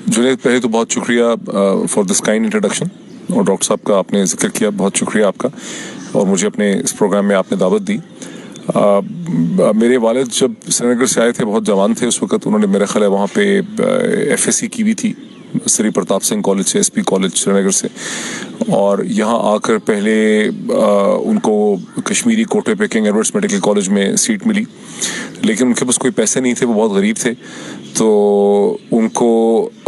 जुनैद, पहले तो बहुत शुक्रिया फॉर दिस काइंड इंट्रोडक्शन, और डॉक्टर साहब का आपने जिक्र किया, बहुत शुक्रिया आपका, और मुझे अपने इस प्रोग्राम में आपने दावत दी। मेरे वालिद जब श्रीनगर से आए थे, बहुत जवान थे उस वक़्त, उन्होंने मेरा ख्याल है वहाँ पे FSC की भी थी, श्री प्रताप सिंह कॉलेज से, SP कॉलेज श्रीनगर से, और यहाँ आकर पहले उनको कश्मीरी कोटे पे किंग एडवर्ड्स मेडिकल कॉलेज में सीट मिली, लेकिन उनके पास कोई पैसे नहीं थे, वो बहुत गरीब थे, तो उनको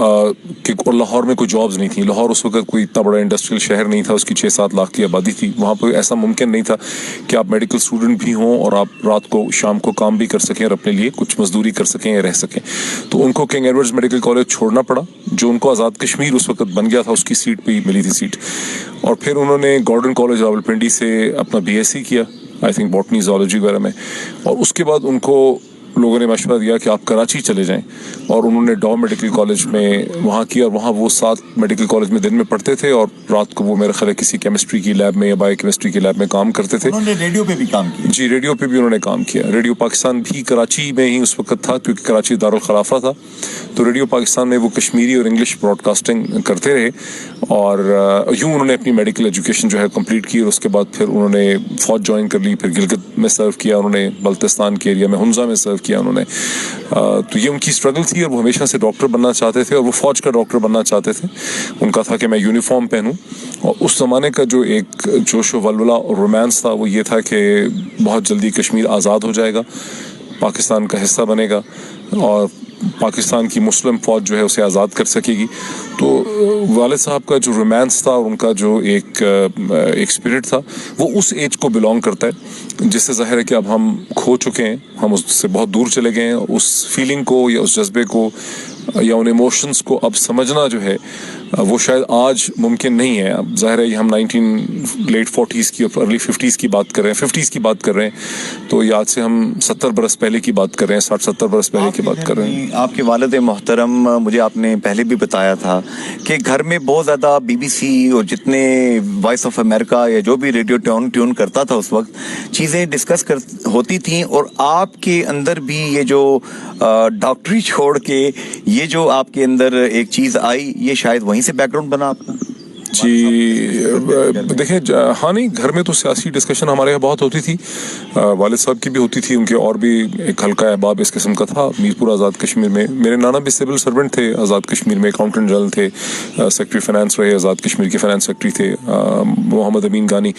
और लाहौर में कोई जॉब्स नहीं थी। लाहौर उस वक्त कोई इतना बड़ा इंडस्ट्रियल शहर नहीं था, उसकी 6-7 लाख की आबादी थी। वहाँ पर ऐसा मुमकिन नहीं था कि आप मेडिकल स्टूडेंट भी हों और आप रात को शाम को काम भी कर सकें और अपने लिए कुछ मजदूरी कर सकें या रह सकें। तो उनको किंग एडवर्ड्स मेडिकल कॉलेज छोड़ना पड़ा, जो उनको आज़ाद कश्मीर उस वक्त बन गया था, उसकी सीट पर ही मिली थी सीट। और फिर उन्होंने गॉर्डन कॉलेज रावलपिंडी से अपना BSc किया, आई थिंक बॉटनी ज़ूलॉजी वगैरह में, और उसके बाद उनको लोगों ने मशवरा दिया कि आप कराची चले जाएं, और उन्होंने डॉ मेडिकल कॉलेज में वहाँ किया, और वहाँ वो 7 मेडिकल कॉलेज में दिन में पढ़ते थे और रात को वो मेरे ख्याल है किसी केमिस्ट्री की लैब में या बायोकेमिस्ट्री की लैब में काम करते थे। उन्होंने रेडियो पे भी काम किया? जी, रेडियो पे भी उन्होंने काम किया। रेडियो पाकिस्तान भी कराची में ही उस वक्त था, क्योंकि कराची दारुल खलाफा था, तो रेडियो पाकिस्तान में वो कश्मीरी और इंग्लिश ब्रॉडकास्टिंग करते रहे, और यूँ उन्होंने अपनी मेडिकल एजुकेशन जो है कंप्लीट की, और उसके बाद फिर उन्होंने फ़ौज ज्वाइन कर ली, फिर गिलगित में सर्व किया उन्होंने, बल्तिस्तान के एरिया में हुंजा में सर्व किया उन्होंने। तो ये उनकी स्ट्रगल थी, और वो हमेशा से डॉक्टर बनना चाहते थे, और वो फ़ौज का डॉक्टर बनना चाहते थे। उनका था कि मैं यूनिफॉर्म पहनूं, और उस ज़माने का जो एक जोश व वलवला और रोमांस था वो ये था कि बहुत जल्दी कश्मीर आज़ाद हो जाएगा, पाकिस्तान का हिस्सा बनेगा, और पाकिस्तान की मुस्लिम फ़ौज जो है उसे आज़ाद कर सकेगी। तो वालिद साहब का जो रोमांस था और उनका जो एक स्पिरिट था, वो उस एज को बिलोंग करता है जिससे ज़ाहिर है कि अब हम खो चुके हैं, हम उससे बहुत दूर चले गए हैं। उस फीलिंग को या उस जज्बे को या उन इमोशंस को अब समझना जो है वो शायद आज मुमकिन नहीं है। अब ज़ाहिर है हम लेट 40s की और अर्ली 50s की बात कर रहे हैं, 50s की बात कर रहे हैं, तो ये आज से हम 70 बरस पहले की बात कर रहे हैं, 60-70 बरस पहले की बात कर रहे हैं। आपके वालिद मोहतरम, मुझे आपने पहले भी बताया था कि घर में बहुत ज़्यादा BBC और जितने वॉइस ऑफ अमेरिका या जो भी रेडियो ट्यून करता था उस वक्त, चीज़ें डिस्कस होती थी, और आपके अंदर भी ये जो डॉक्टरी छोड़ के ये जो आपके अंदर एक चीज़ आई, ये शायद वहीं से बैकग्राउंड बना आपका? जी देखिए, हाँ नहीं, घर में तो सियासी डिस्कशन हमारे यहाँ बहुत होती थी, वालिद साहब की भी होती थी, उनके और भी एक हल्का अहबाब इस किस्म का था मीरपुर आज़ाद कश्मीर में। मेरे नाना भी सिविल सर्वेंट थे आज़ाद कश्मीर में, अकाउंटेंट जनरल थे, सेक्रेटरी फाइनेंस रहे, आज़ाद कश्मीर के फाइनेंस सेक्रेटरी थे, मोहम्मद अमीन गानी।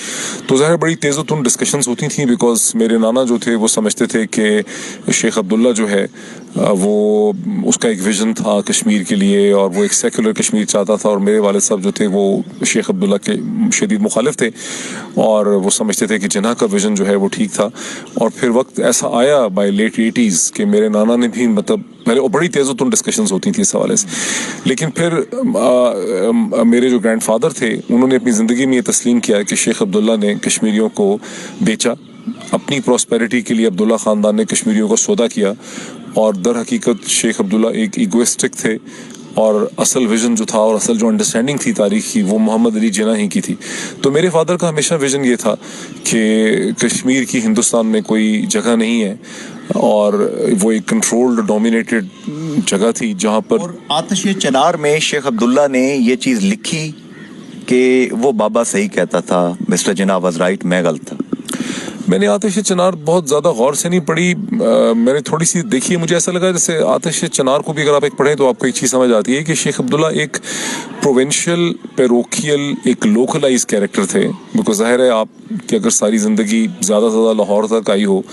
तो ज़ाहिर बड़ी तेज़ोतुन डिस्कशंस होती थी, बिकॉज मेरे नाना जो थे वो समझते थे कि शेख अब्दुल्ला जो है वो उसका एक विज़न था कश्मीर के लिए, और वो एक सेकुलर कश्मीर चाहता था, और मेरे वालिद साहब जो थे वो शेख अब्दुल्ला के शदीद मुखालिफ थे, और वो समझते थे कि जिन्ना का विज़न जो है वो ठीक था। और फिर वक्त ऐसा आया बाय लेट 80s कि मेरे नाना ने भी मतलब पहले बड़ी तेज़ोतुन डिस्कशंस होती थी इस हवाले से, लेकिन फिर मेरे जो ग्रैंड फादर थे उन्होंने अपनी ज़िंदगी में ये तस्लीम किया कि शेख अब्दुल्ला ने कश्मीरियों को बेचा, अपनी प्रॉस्पेरिटी के लिए अब्दुल्ला ख़ानदान ने कश्मीरियों को सौदा किया, और दर हकीकत शेख अब्दुल्ला एक इगोइस्टिक थे, और असल विज़न जो था और असल जो अंडरस्टैंडिंग थी तारीख़ की वो मोहम्मद अली जिन्ना ही की थी। तो मेरे फादर का हमेशा विज़न ये था कि कश्मीर की हिंदुस्तान में कोई जगह नहीं है, और वो एक कंट्रोल्ड डोमिनेटेड जगह थी जहाँ पर। और आतिश चिनार में शेख अब्दुल्ला ने ये चीज़ लिखी कि वो बाबा सही कहता था, मिस्टर जिन्ना वाज राइट, मैं गलत था। मैंने आतिश चिनार बहुत ज़्यादा गौर से नहीं पढ़ी, मैंने थोड़ी सी देखी, मुझे ऐसा लगा जैसे आतिश चिनार को भी अगर आप एक पढ़ें तो आपको एक चीज़ समझ आती है कि शेख अब्दुल्ला एक प्रोविंशियल, पैरोकियल, एक लोकलाइज कैरेक्टर थे। बिकॉज ज़ाहिर है आप कि अगर सारी ज़िंदगी ज़्यादा से ज़्यादा लाहौर तक आई हो,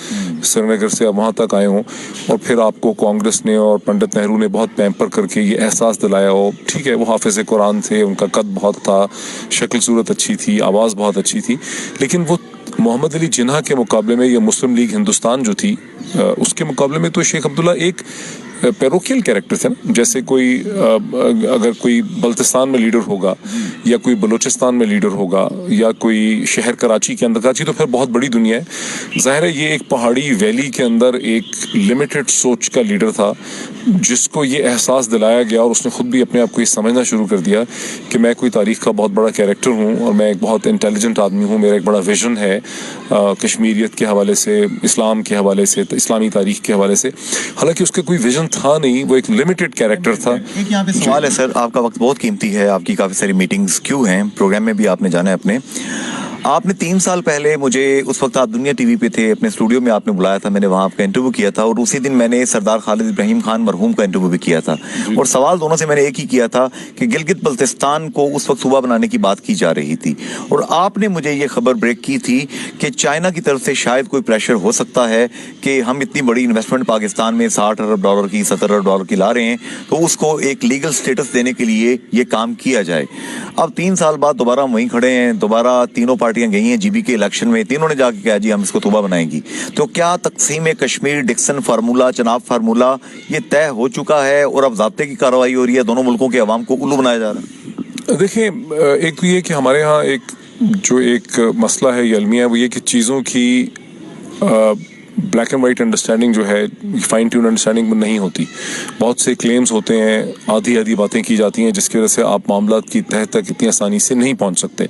श्रीनगर से आप वहाँ तक आए हों, और फिर आपको कांग्रेस ने और पंडित नेहरू ने बहुत पैम्पर करके ये एहसास दिलाया हो, ठीक है वो हाफिज़ कुरान थे, उनका कद बहुत था, शक्ल सूरत अच्छी थी, आवाज़ बहुत अच्छी थी, लेकिन वो मोहम्मद अली जिन्ना के मुकाबले में या मुस्लिम लीग हिंदुस्तान जो थी उसके मुकाबले में तो शेख अब्दुल्ला एक पैरोकियल कैरेक्टर थे ना। जैसे कोई अगर कोई बल्तिस्तान में लीडर होगा या कोई बलूचिस्तान में लीडर होगा या कोई शहर कराची के अंदर, कराची तो फिर बहुत बड़ी दुनिया है, ज़ाहिर है ये एक पहाड़ी वैली के अंदर एक लिमिटेड सोच का लीडर था जिसको ये एहसास दिलाया गया, और उसने ख़ुद भी अपने आप को ये समझना शुरू कर दिया कि मैं कोई तारीख़ का बहुत बड़ा कैरेक्टर हूँ और मैं एक बहुत इंटेलिजेंट आदमी हूँ, मेरा एक बड़ा विजन है कश्मीरियत के हवाले से, इस्लाम के हवाले से, इस्लामी तारीख़ के हवाले से। हालांकि उसके कोई विजन تھا نہیں, وہ ایک لمیٹڈ کیریکٹر تھا. ایک یہاں پہ سوال ہے سر, آپ کا وقت بہت قیمتی ہے, آپ کی کافی ساری میٹنگز کیوں ہیں, پروگرام میں بھی آپ نے جانا ہے اپنے. آپ نے 3 سال پہلے مجھے, اس وقت آپ دنیا ٹی وی پہ تھے, اپنے اسٹوڈیو میں آپ نے بلایا تھا, میں نے وہاں آپ کا انٹرویو کیا تھا, اور اسی دن میں نے سردار خالد ابراہیم خان مرحوم کا انٹرویو بھی کیا تھا. اور سوال دونوں سے میں نے ایک ہی کیا تھا کہ گلگت بلتستان کو اس وقت صوبہ بنانے کی بات کی جا رہی تھی, اور آپ نے مجھے یہ خبر بریک کی تھی کہ چائنا کی طرف سے شاید کوئی پریشر ہو سکتا ہے کہ ہم اتنی بڑی انویسٹمنٹ پاکستان میں $60 ارب کی, $70 ارب کی لا رہے ہیں, تو اس کو ایک لیگل سٹیٹس دینے کے لیے یہ کام کیا جائے. اب 3 سال بعد دوبارہ ہم وہیں کھڑے ہیں, دوبارہ تینوں پارٹیاں گئی ہیں جی بی کے الیکشن میں, تینوں نے جا کے کہا جی ہم اس کو صوبہ بنائیں گی. تو کیا تقسیم Kashmir, Dixon formula, Chenab formula یہ طے ہو چکا ہے اور اب ضابطے کی کارروائی ہو رہی ہے, دونوں ملکوں کے عوام کو الو بنایا جا رہا ہے؟ دیکھیں, ایک تو یہ کہ ہمارے ہاں ایک مسئلہ ہے, یہ المیہ ہے, وہ یہ کہ چیزوں کی بلیک اینڈ وائٹ انڈرسٹینڈنگ جو ہے, فائن ٹیون انڈرسٹینڈنگ میں نہیں ہوتی. بہت سے کلیمز ہوتے ہیں, آدھی باتیں کی جاتی ہیں, جس کی وجہ سے آپ معاملات کی تہ تک اتنی آسانی سے نہیں پہنچ سکتے.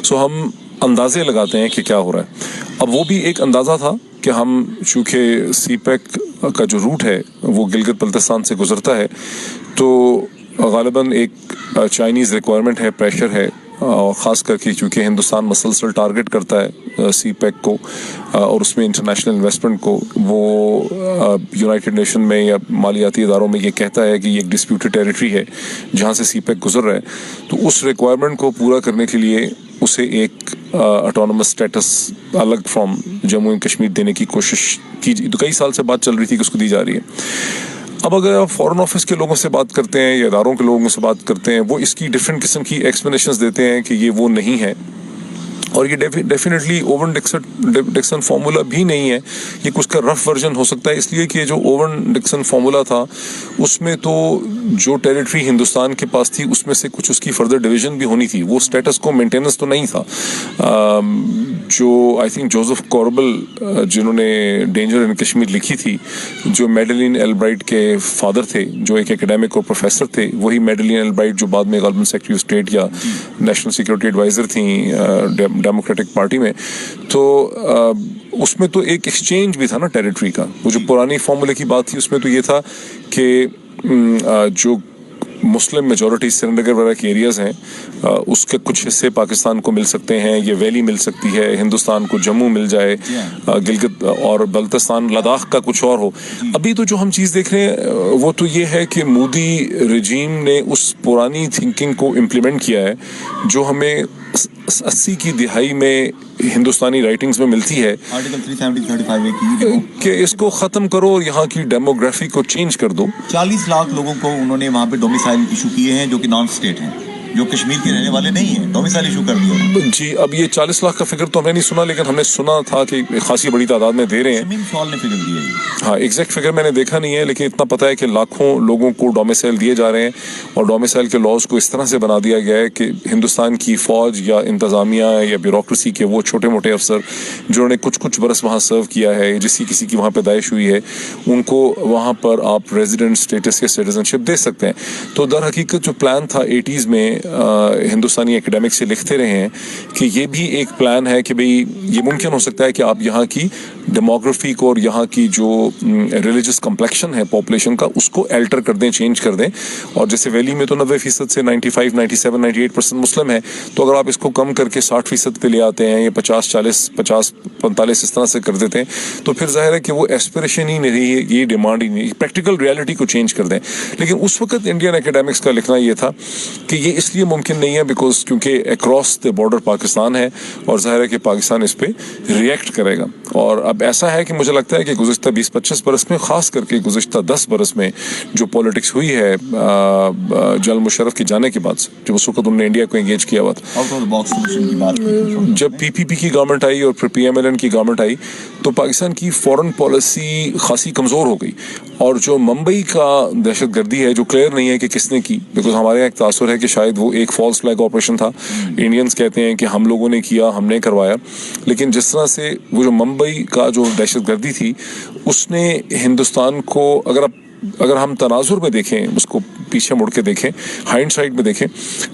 سو ہم اندازے لگاتے ہیں کہ کیا ہو رہا ہے. اب وہ بھی ایک اندازہ تھا کہ ہم, چونکہ سی پیک کا جو روٹ ہے وہ گلگت بلتستان سے گزرتا ہے, تو غالباً ایک چائنیز ریکوائرمنٹ ہے, پریشر ہے, اور خاص کر کے چونکہ ہندوستان مسلسل ٹارگٹ کرتا ہے سی پیک کو اور اس میں انٹرنیشنل انویسٹمنٹ کو, وہ یونائٹڈ نیشن میں یا مالیاتی اداروں میں یہ کہتا ہے کہ یہ ایک ڈسپیوٹڈ ٹیریٹری ہے جہاں سے سی پیک گزر رہا ہے. تو اس ریکوائرمنٹ کو پورا کرنے کے لیے اسے ایک آٹونومس اسٹیٹس الگ فرام جموں اینڈ کشمیر دینے کی کوشش کی, تو کئی سال سے بات چل رہی تھی کہ اس کو دی جا رہی ہے. اب اگر آپ فارن آفس کے لوگوں سے بات کرتے ہیں یا اداروں کے لوگوں سے بات کرتے ہیں, وہ اس کی ڈفرینٹ قسم کی ایکسپلینیشنز دیتے ہیں کہ یہ وہ نہیں ہے, اور یہ ڈیفینیٹلی اوون ڈکسن فارمولا بھی نہیں ہے, یہ کچھ کا رف ورژن ہو سکتا ہے, اس لیے کہ جو اوون ڈکسن فارمولا تھا اس میں تو جو ٹیریٹری ہندوستان کے پاس تھی اس میں سے کچھ اس کی فردر ڈویژن بھی ہونی تھی, وہ اسٹیٹس کو مینٹیننس تو نہیں تھا. جو آئی تھنک جوزف کوربل جنہوں نے ڈینجر ان کشمیر لکھی تھی, جو میڈلین ایلبرائٹ کے فادر تھے, جو ایک اکیڈیمک اور پروفیسر تھے, وہی میڈلین ایلبرائٹ جو بعد میں غالباً سیکرٹری آف اسٹیٹ یا نیشنل سیکورٹی ایڈوائزر تھیں ڈیموکریٹک پارٹی میں. تو اس میں تو ایک ایکسچینج بھی تھا نا ٹیریٹری کا. وہ جو پرانی فارمولے کی بات تھی اس میں تو یہ تھا کہ جو مسلم میجورٹی سری نگر وغیرہ کے ایریاز ہیں اس کے کچھ حصے پاکستان کو مل سکتے ہیں, یہ ویلی مل سکتی ہے, ہندوستان کو جموں مل جائے, گلگت اور بلتستان لداخ کا کچھ اور ہو. ابھی تو جو ہم چیز دیکھ رہے ہیں وہ تو یہ ہے کہ مودی رجیم نے اس پرانی تھنکنگ کو امپلیمنٹ کیا ہے جو ہمیں 80 کی دہائی میں ہندوستانی رائٹنگز میں ملتی ہے کہ اس کو ختم کرو اور یہاں کی ڈیموگرافی کو چینج کر دو. 40 لاکھ لوگوں کو انہوں نے وہاں پہ ڈومیسائل ایشو کیے ہیں جو کہ نان اسٹیٹ ہیں, جو کشمیر کے رہنے والے نہیں ہیں, ڈومیسائل ایشو کر دیا. جی, اب یہ 40 لاکھ کا فگر تو ہمیں نہیں سنا, لیکن ہم نے سنا تھا کہ خاصی بڑی تعداد میں دے رہے ہیں. نے فگر دیا ہے. ہاں, ایگزیکٹ فگر میں نے دیکھا نہیں ہے, لیکن اتنا پتا ہے کہ لاکھوں لوگوں کو ڈومیسائل دیے جا رہے ہیں, اور ڈومیسائل کے لاز کو اس طرح سے بنا دیا گیا ہے کہ ہندوستان کی فوج یا انتظامیہ یا بیوروکریسی کے وہ چھوٹے موٹے افسر جنہوں نے کچھ برس وہاں سرو کیا ہے, کسی کی وہاں پیدائش ہوئی ہے, ان کو وہاں پر آپ ریزیڈنٹ اسٹیٹس یا سٹیزن شپ دے سکتے ہیں. تو در حقیقت جو پلان تھا 80s میں ہندوستانی اکیڈمک سے لکھتے رہے ہیں کہ یہ بھی ایک پلان ہے کہ بھئی یہ ممکن ہو سکتا ہے کہ آپ یہاں کی ڈیموگرافی کو اور یہاں کی جو ریلیجس کمپلیکشن ہے پاپولیشن کا اس کو الٹر کر دیں, چینج کر دیں. اور جیسے ویلی میں تو 90% سے 95, 97, 98% مسلم ہے, تو اگر آپ اس کو کم کر کے 60% پہ لے آتے ہیں یا 50, 40, 50, 45 اس طرح سے کر دیتے ہیں, تو پھر ظاہر ہے کہ وہ ایسپریشن ہی نہیں ہے, یہ ڈیمانڈ ہی نہیں, پریکٹیکل ریالٹی کو چینج کر دیں. لیکن اس وقت انڈین اکیڈمکس کا لکھنا یہ تھا کہ یہ اس لیے ممکن نہیں ہے بیکاز کیونکہ اکراس دا بارڈر پاکستان ہے, اور ظاہر ہے کہ پاکستان اس پہ ریئیکٹ کرے گا. اور اب ایسا ہے کہ مجھے لگتا ہے کہ گزشتہ 20-25 برس میں, خاص کر کے گزشتہ 10 برس میں جو پولیٹکس ہوئی ہے جنرل مشرف کے جانے کے بعد سے, جب اس وقت انہوں نے انڈیا کو انگیج کیا ہوا تھا, جب PPP کی گورنمنٹ آئی اور پھر PMLN کی گورنمنٹ آئی, تو پاکستان کی فورن پالیسی خاصی کمزور ہو گئی. اور جو ممبئی کا دہشت گردی ہے جو کلیئر نہیں ہے کہ کس نے کی, بیکاز ہمارے یہاں ایک تاثر ہے کہ شاید وہ ایک فالس فلیگ آپریشن تھا, انڈینز کہتے ہیں کہ ہم لوگوں نے کیا, ہم نے کروایا, لیکن جس طرح سے وہ جو ممبئی کا جو دہشت گردی تھی اس نے ہندوستان کو, اگر ہم تناظر میں دیکھیں اس کو پیچھے मुड़ के देखें, हाइंडसाइट में देखें,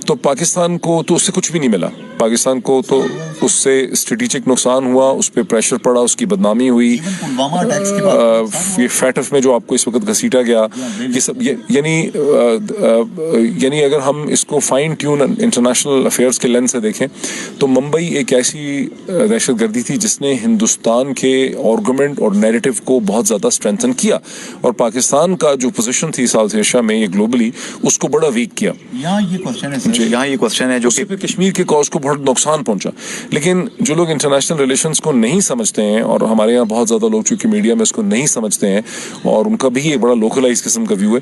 तो पाकिस्तान को तो उससे कुछ भी नहीं मिला. पाकिस्तान को तो उससे स्ट्रेटेजिक नुकसान हुआ, उस पर प्रेशर पड़ा, उसकी बदनामी हुई. ये फैटफ में जो आपको इस वक्त घसीटा गया, ये सब यानी अगर हम इसको फाइन ट्यून इंटरनेशनल अफेयर्स के लेंस से देखें तो मुंबई एक ऐसी दहशतगर्दी थी जिसने हिंदुस्तान के आर्गुमेंट और नैरेटिव को बहुत ज़्यादा स्ट्रेंथन किया, और पाकिस्तान का जो पोजीशन थी साउथ एशिया में ये ग्लोबली, उसको बड़ा वीक किया. यहाँ ये क्वेश्चन है जो उससे फिर कश्मीर के कॉज को बहुत नुकसान पहुंचा. लेकिन जो लोग इंटरनेशनल रिलेशंस को नहीं समझते हैं, और हमारे यहाँ बहुत ज़्यादा लोग चूंकि मीडिया में इसको नहीं समझते हैं और उनका भी एक बड़ा लोकलाइज किस्म का व्यू है,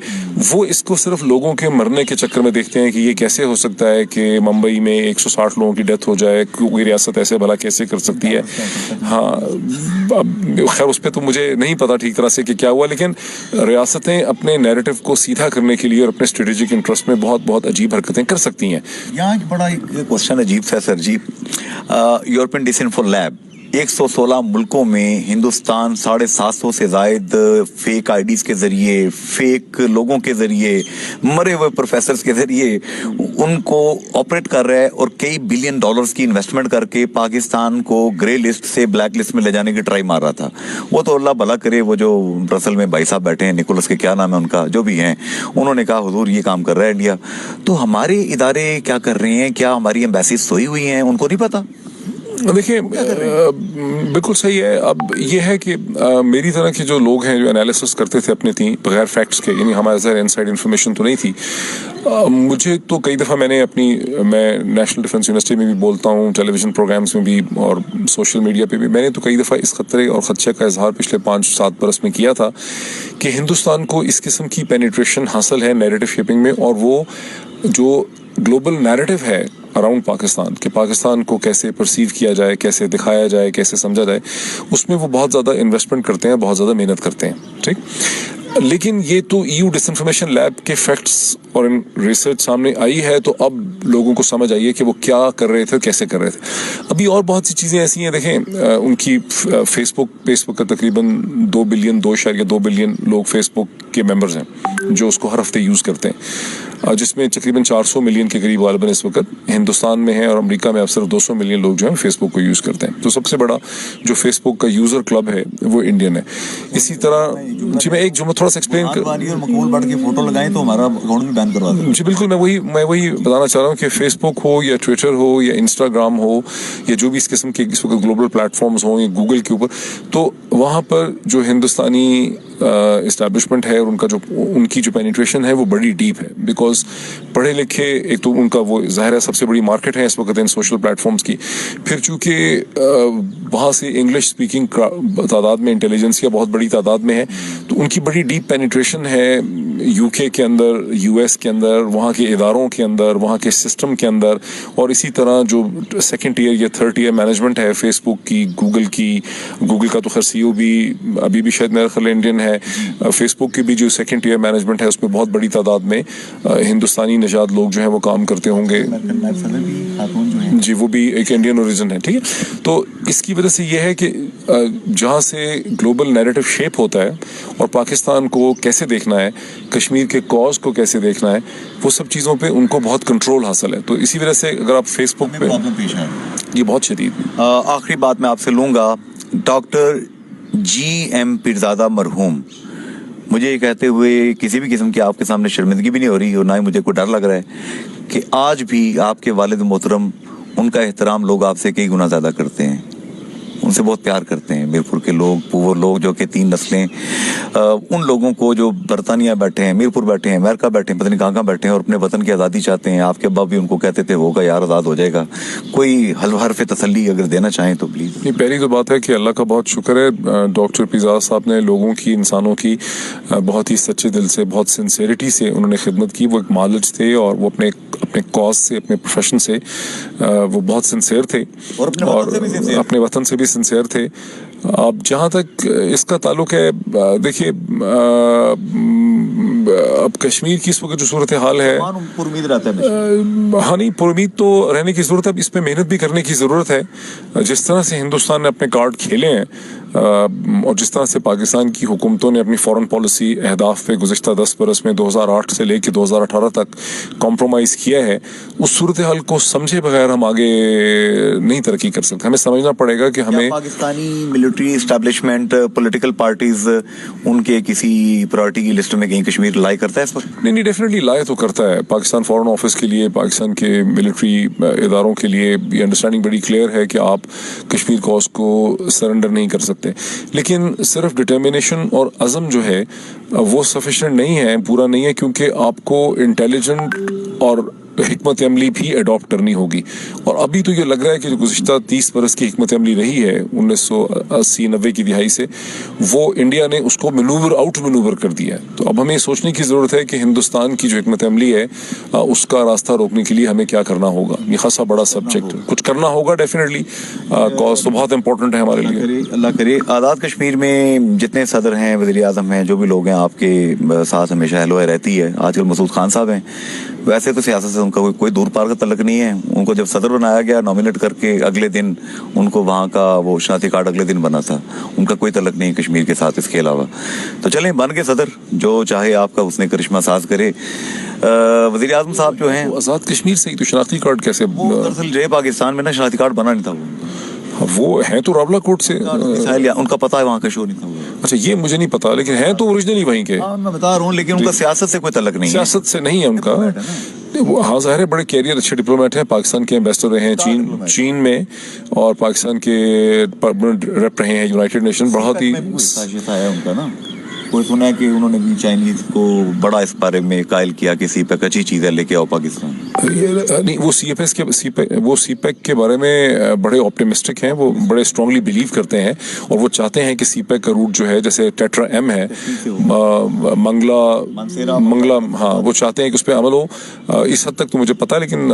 वो इसको सिर्फ लोगों के मरने के चक्कर में देखते हैं कि ये कैसे हो सकता है कि मुंबई में 160 लोगों की डेथ हो जाए, कोई रियासत ऐसे भला कैसे कर सकती है. हाँ, खैर उस पर तो मुझे नहीं पता ठीक तरह से कि क्या हुआ, लेकिन रियासतें अपने नैरेटिव को सीधा करने के लिए और अपने स्ट्रेटेजिक इंटरेस्ट में बहुत बहुत अजीब हरकतें कर सकती हैं. यहाँ बड़ा एक क्वेश्चन अजीब सा सर जी, यूरोपियन डिसेंट लैब 116 मुल्कों में हिंदुस्तान 750 से जायद फेक आईडीज के जरिए, फेक लोगों के जरिए, मरे हुए प्रोफेसर्स के जरिए उनको ऑपरेट कर रहा है, और कई बिलियन डॉलर्स की इन्वेस्टमेंट करके पाकिस्तान को ग्रे लिस्ट से ब्लैक लिस्ट में ले जाने की ट्राई मार रहा था. वो तो अल्लाह भला करे, वो जो ब्रसल में भाई साहब बैठे हैं, निकोलस के क्या नाम है उनका, जो भी हैं, उन्होंने कहा हुजूर ये काम कर रहा है इंडिया. तो हमारे इदारे क्या कर रहे हैं? क्या हमारी एम्बेसी सोई हुई हैं, उनको नहीं पता? देखिए बिल्कुल सही है. अब ये है कि मेरी तरह के जो लोग हैं जो एनालिसिस करते थे अपने थी बगैर फैक्ट्स के, यानी हमारे ज़ाहिर इनसाइड इन्फॉर्मेशन तो नहीं थी. मुझे तो कई दफ़ा मैं नेशनल डिफेंस यूनिवर्सिटी में भी बोलता हूँ, टेलीविज़न प्रोग्राम्स में भी और सोशल मीडिया पे भी, मैंने तो कई दफ़ा इस खतरे और खदशे का इजहार पिछले 5-7 बरस में किया था कि हिंदुस्तान को इस किस्म की पेनिट्रेशन हासिल है नैरेटिव शेपिंग में, और वो जो ग्लोबल नैरेटिव है अराउंड पाकिस्तान, कि पाकिस्तान को कैसे परसीव किया जाए, कैसे दिखाया जाए, कैसे समझा जाए, उसमें वो बहुत ज़्यादा इन्वेस्टमेंट करते हैं, बहुत ज़्यादा मेहनत करते हैं. ठीक, लेकिन ये तो EU डिसइंफॉर्मेशन लैब के फैक्ट्स और रिसर्च सामने आई है, तो अब लोगों को समझ आई है कि वो क्या कर रहे थे, कैसे कर रहे थे. अभी और बहुत सी चीज़ें ऐसी हैं. देखें उनकी फेसबुक का तकरीबन 2 बिलियन लोग फेसबुक के मेंबर्स हैं जो उसको हर हफ्ते यूज़ करते हैं, जिसमें तकरीबन 400 मिलियन के करीब गालिबन इस वक्त हिंदुस्तान में है, और अमेरिका में अब सिर्फ 200 मिलियन लोग जो हैं फेसबुक को यूज़ करते हैं. तो सबसे बड़ा जो फेसबुक का यूज़र क्लब है वो इंडियन है. इसी तरह जी मैं एक जो थोड़ा सा एक्सप्लेन कर, मकबूल भट्ट की फोटो लगाएं तो हमारा अकाउंट भी बैन करवा दें. जी बिल्कुल, मैं वही बताना चाह रहा हूँ कि फेसबुक हो या ट्विटर हो या इंस्टाग्राम हो या जो भी इस किस्म के इस वक्त ग्लोबल प्लेटफॉर्म्स हो या गूगल के ऊपर, तो वहाँ पर जो हिंदुस्तानी इस्टेब्लिशमेंट है और उनकी जो पेनिट्रेशन है वो बड़ी डीप है. बिकॉज पढ़े लिखे, एक तो उनका वो ज़ाहिर है सबसे बड़ी मार्केट है इस वक्त इन सोशल प्लेटफॉर्म्स की, फिर चूँकि वहाँ से इंग्लिश स्पीकिंग तादाद में इंटेलिजेंसिया बहुत बड़ी तादाद में है, तो उनकी बड़ी डीप पेनिट्रेशन है UK के अंदर, US के अंदर, वहाँ के इदारों के अंदर, वहाँ के सिस्टम के अंदर, और इसी तरह जो सेकंड टियर या थर्ड टियर मैनेजमेंट है फेसबुक की, गूगल का तो खैर CEO भी अभी भी शायद मेरा ख्याल इंडियन है. फेसबुक की भी जो सेकंड टियर मैनेजमेंट है उसमें बहुत बड़ी तादाद में हिंदुस्तानी नजाद लोग जो हैं वो काम करते होंगे. जी वो भी एक इंडियन ओरिजिन है. ठीक है, तो इसकी वजह से ये है कि जहाँ से ग्लोबल नैरेटिव शेप होता है और पाकिस्तान को कैसे देखना है, कश्मीर के कॉज को कैसे देखना है, वो सब चीज़ों पे उनको बहुत कंट्रोल हासिल है. तो इसी वजह से अगर आप फेसबुक पे ये बहुत शदीद. आखिरी बात मैं आपसे लूँगा, डॉक्टर GM पीरजादा मरहूम, मुझे ये कहते हुए किसी भी किस्म की आपके सामने शर्मिंदगी भी नहीं हो रही और ना ही मुझे कोई डर लग रहा है कि आज भी आपके वालिद मोहतरम, उनका एहतराम लोग आपसे कई गुना ज़्यादा करते हैं, उनसे बहुत प्यार करते हैं. मीरपुर के लोग, वो लोग जो कि 3 नस्लें, उन लोगों को जो बरतानिया बैठे हैं, मीरपुर बैठे हैं, अमेरिका बैठे हैं, पता नहीं कहाँ बैठे हैं और अपने वतन की आज़ादी चाहते हैं. आपके अब्बा भी उनको कहते थे होगा यार, आज़ाद हो जाएगा. कोई हरफ तसल्ली अगर देना चाहें तो प्लीज़. नहीं, पहली तो बात है कि अल्लाह का बहुत शुक्र है, डॉक्टर पीरजादा साहब ने लोगों की, इंसानों की बहुत ही सच्चे दिल से, बहुत सिंसेरिटी से उन्होंने खिदमत की. वो एक मालिज थे और वो अपने कॉज से, अपने प्रोफेशन से वो बहुत सिंसेयर थे और अपने वतन से भी सिंसेयर थे. अब जहाँ तक इसका ताल्लुक है, देखिए अब कश्मीर की इस वक्त जो सूरत हाल है, पुरुमीद रहता है. हाँ नहीं, पुरुमीद तो रहने की ज़रूरत है. अब इस पर मेहनत भी करने की ज़रूरत है. जिस तरह से हिंदुस्तान ने अपने कार्ड खेले हैं اور جس طرح سے پاکستان کی حکومتوں نے اپنی فورن پالیسی اہداف پہ گزشتہ 10 برس میں 2008 سے لے کے 2018 تک کمپرومائز کیا ہے، اس صورتحال کو سمجھے بغیر ہم آگے نہیں ترقی کر سکتے. ہمیں سمجھنا پڑے گا کہ ہمیں Pakistani military establishment political parties ان کے کسی پرائرٹی کی لسٹ میں کہیں کشمیر لائی کرتا ہے اس وقت؟ نہیں ڈیفینیٹلی لائے تو کرتا ہے. پاکستان فورن آفس کے لیے، پاکستان کے ملٹری اداروں کے لیے یہ انڈرسٹینڈنگ بڑی کلیئر ہے کہ آپ کشمیر کوز کو سرنڈر نہیں کر سکتے، لیکن صرف ڈٹرمنیشن اور عزم جو ہے وہ سفیشینٹ نہیں ہے، پورا نہیں ہے، کیونکہ آپ کو انٹیلیجنٹ اور حکمت عملی بھی اڈاپٹ کرنی ہوگی. اور ابھی تو یہ لگ رہا ہے کہ جو گزشتہ 30 برس کی حکمت عملی رہی ہے 1980-90 کی دہائی سے، وہ انڈیا نے اس کو مینور کر دیا ہے. تو اب ہمیں سوچنے کی ضرورت ہے کہ ہندوستان کی جو حکمت عملی ہے اس کا راستہ روکنے کے لیے ہمیں کیا کرنا ہوگا. یہ خاصا بڑا سبجیکٹ، کچھ کرنا ہوگا ڈیفینیٹلی. کاز تو بہت امپورٹنٹ ہے ہمارے لیے. اللہ کرے آزاد کشمیر میں جتنے صدر ہیں، وزیر اعظم ہیں، جو بھی لوگ ہیں آپ کے ساتھ ہمیشہ ہیلو رہتی ہے. آج کل مسعود خان صاحب ہیں، ویسے تو سیاست سے ان کا کوئی دور پار کا تعلق نہیں ہے. ان کو جب صدر بنایا گیا نامینیٹ کر کے، اگلے دن ان کو وہاں کا وہ شناختی کارڈ اگلے دن بنا تھا. ان کا کوئی تعلق نہیں کشمیر کے ساتھ اس کے علاوہ. تو چلیں بن کے صدر، جو چاہے آپ کا حسن کرشمہ ساز کرے. وزیر اعظم صاحب جو ہیں آزاد کشمیر سے ہی تو شناختی کارڈ کیسے؟ دراصل جو پاکستان میں نا شناختی کارڈ بنا نہیں تھا. وہ ہیں تو راولہ کوٹ سے، ان کا پتہ ہے وہاں کا شو نہیں تھا. اچھا یہ مجھے نہیں پتا، لیکن ہیں تو اوریجنلی وہیں کے. میں بتا رہا ہوں، لیکن ان کا سیاست سے کوئی تعلق نہیں ہے. سیاست سے نہیں ہے ان کا. ہاں ظاہر ہے بڑے کیریئر اچھے ڈپلومیٹ ہیں، پاکستان کے ایمبیسڈر رہے ہیں چین میں، اور پاکستان کے پرماننٹ ریپ رہے ہیں یونائٹڈ نیشن. بہت ہی ہے ان کا نا. کوئی سنا ہے کہ انہوں نے بھی چائنیز کو بڑا اس بارے میں قائل کیا کہ سی پیک اچھی چیز ہے، لے کے آؤ پاکستان. نہیں، وہ سی پیک کے بارے میں بڑے آپٹیمسٹک ہیں، وہ بڑے اسٹرانگلی بلیو کرتے ہیں، اور وہ چاہتے ہیں کہ سی پیک کا روٹ جو ہے، جیسے ٹیٹرا ایم ہے، منگلا، ہاں وہ چاہتے ہیں کہ اس پہ عمل ہو. اس حد تک تو مجھے پتا ہے، لیکن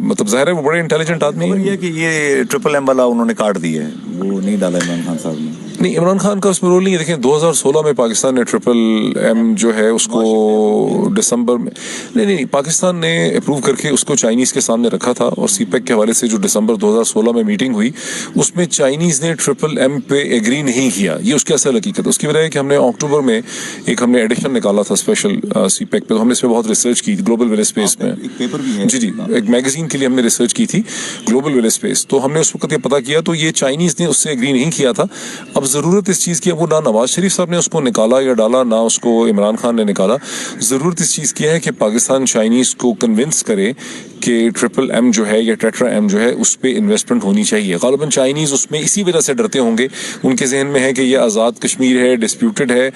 مطلب ظاہر ہے وہ بڑے انٹیلیجنٹ آدمی ہیں. کہ یہ ٹرپل ایم والا انہوں نے کاٹ دیا ہے، وہ نہیں ڈالا عمران خان صاحب نے. نہیں، عمران خان کا اس میں رول نہیں ہے. دیکھیں 2016 میں پاکستان نے ٹرپل ایم جو ہے اس کو دسمبر میں نہیں پاکستان نے اپروو کر کے اس کو چائنیز کے سامنے رکھا تھا. اور سی پیک کے حوالے سے جو دسمبر 2016 میں میٹنگ ہوئی، اس میں چائنیز نے ٹرپل ایم پہ ایگری نہیں کیا. یہ اس کی اصل حقیقت ہے. اس کی وجہ ہے کہ ہم نے اکتوبر میں ہم نے ایڈیشن نکالا تھا اسپیشل سی پیک پہ. تو ہم نے اس میں بہت ریسرچ کی گلوبل ویل اسپیس میں. جی ایک میگزین کے لیے ہم نے ریسرچ کی تھی، گلوبل ویل اسپیس. تو ہم نے اس وقت یہ پتا کیا، تو یہ چائنیز نے اس سے ایگری نہیں کیا تھا. اب ضرورت اس چیز کی، وہ نہ نواز شریف صاحب نے اس کو نکالا یا ڈالا، نہ اس کو عمران خان نے نکالا. ضرورت اس چیز کی ہے کہ پاکستان چائنیز کو کنونس کرے کہ ٹرپل ایم جو ہے یا ٹیٹرا ایم جو ہے اس پہ انویسٹمنٹ ہونی چاہیے. غالباً چائنیز اس میں اسی وجہ سے ڈرتے ہوں گے، ان کے ذہن میں ہے کہ یہ آزاد کشمیر ہے، ڈسپیوٹڈ ہے.